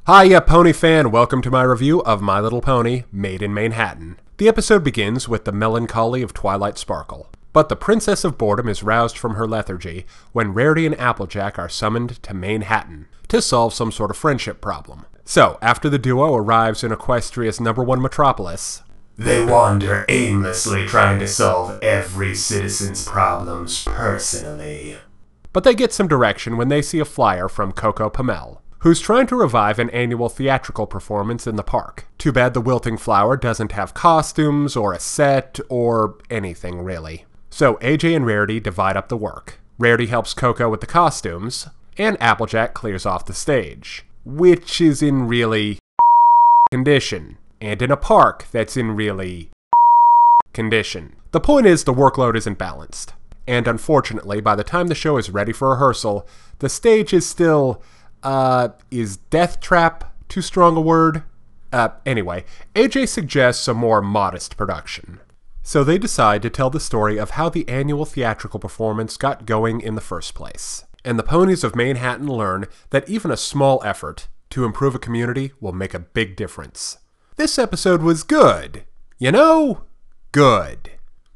Hiya, Pony fan! Welcome to my review of My Little Pony, Made in Manehattan. The episode begins with the melancholy of Twilight Sparkle. But the Princess of Boredom is roused from her lethargy when Rarity and Applejack are summoned to Manehattan to solve some sort of friendship problem. So, after the duo arrives in Equestria's #1 metropolis, they wander aimlessly trying to solve every citizen's problems personally. But they get some direction when they see a flyer from Coco Pommel, who's trying to revive an annual theatrical performance in the park. Too bad the wilting flower doesn't have costumes, or a set, or anything really. So AJ and Rarity divide up the work. Rarity helps Coco with the costumes, and Applejack clears off the stage, which is in really condition, and in a park that's in really condition. The point is the workload isn't balanced, and unfortunately by the time the show is ready for rehearsal, the stage is still is death trap too strong a word? Anyway, AJ suggests a more modest production. So they decide to tell the story of how the annual theatrical performance got going in the first place. And the ponies of Manehattan learn that even a small effort to improve a community will make a big difference. This episode was good. You know? Good.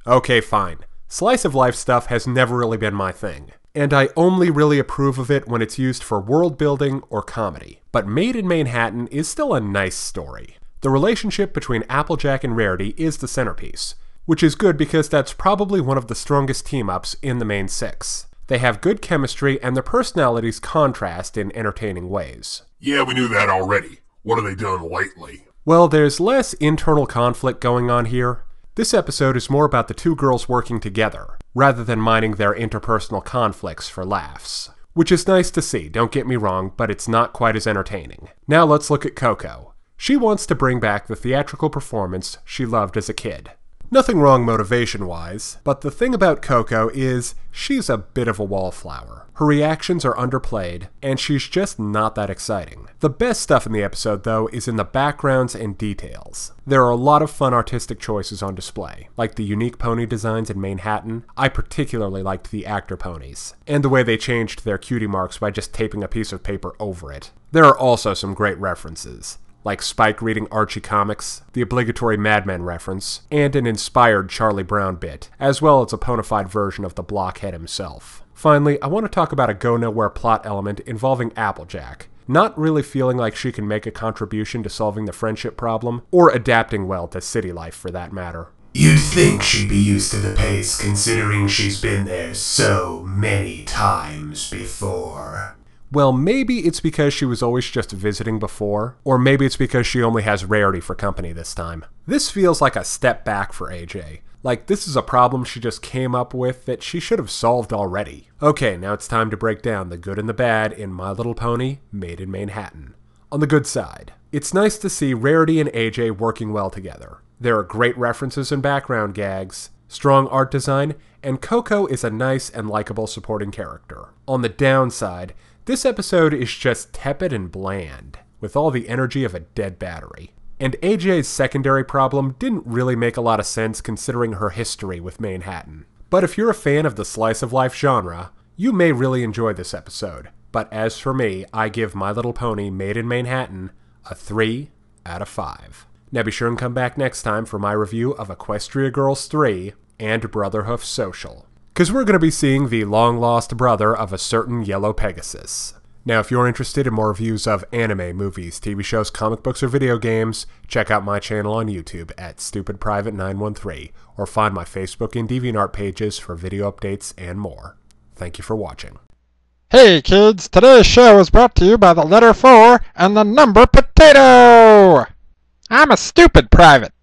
Okay, fine. Slice of life stuff has never really been my thing, and I only really approve of it when it's used for world building or comedy. But Made in Manehattan is still a nice story. The relationship between Applejack and Rarity is the centerpiece, which is good because that's probably one of the strongest team-ups in the main six. They have good chemistry and their personalities contrast in entertaining ways. Yeah, we knew that already. What have they done lately? Well, there's less internal conflict going on here. This episode is more about the two girls working together, rather than mining their interpersonal conflicts for laughs. Which is nice to see, don't get me wrong, but it's not quite as entertaining. Now let's look at Coco. She wants to bring back the theatrical performance she loved as a kid. Nothing wrong motivation-wise, but the thing about Coco is she's a bit of a wallflower. Her reactions are underplayed, and she's just not that exciting. The best stuff in the episode, though, is in the backgrounds and details. There are a lot of fun artistic choices on display, like the unique pony designs in Manehattan. I particularly liked the actor ponies, and the way they changed their cutie marks by just taping a piece of paper over it. There are also some great references, like Spike reading Archie comics, the obligatory Mad Men reference, and an inspired Charlie Brown bit, as well as a bona fide version of the Blockhead himself. Finally, I want to talk about a go-nowhere plot element involving Applejack, not really feeling like she can make a contribution to solving the friendship problem, or adapting well to city life for that matter. You'd think she'd be used to the pace considering she's been there so many times before. Well, maybe it's because she was always just visiting before, or maybe it's because she only has Rarity for company this time. This feels like a step back for AJ. Like this is a problem she just came up with that she should have solved already. Okay, now it's time to break down the good and the bad in My Little Pony, Made in Manehattan. On the good side, it's nice to see Rarity and AJ working well together. There are great references and background gags, strong art design, and Coco is a nice and likable supporting character. On the downside, this episode is just tepid and bland, with all the energy of a dead battery. And AJ's secondary problem didn't really make a lot of sense considering her history with Manehattan. But if you're a fan of the slice of life genre, you may really enjoy this episode. But as for me, I give My Little Pony Made in Manehattan a 3 out of 5. Now be sure and come back next time for my review of Equestria Girls 3 and Brotherhoof Social, because we're going to be seeing the long-lost brother of a certain yellow Pegasus. Now, if you're interested in more reviews of anime, movies, TV shows, comic books, or video games, check out my channel on YouTube at StupidPrivate913, or find my Facebook and DeviantArt pages for video updates and more. Thank you for watching. Hey kids, today's show is brought to you by the letter 4 and the number potato! I'm a stupid private.